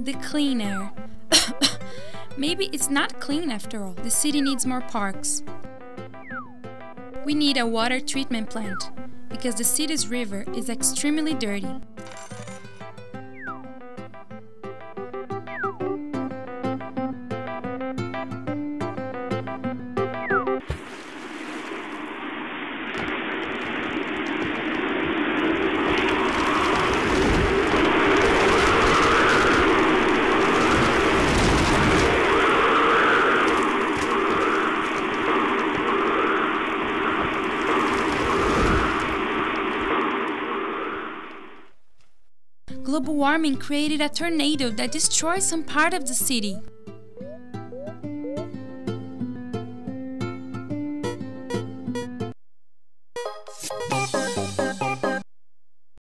The clean air. Maybe it's not clean after all. The city needs more parks. We need a water treatment plant because the city's river is extremely dirty. Global warming created a tornado that destroyed some part of the city.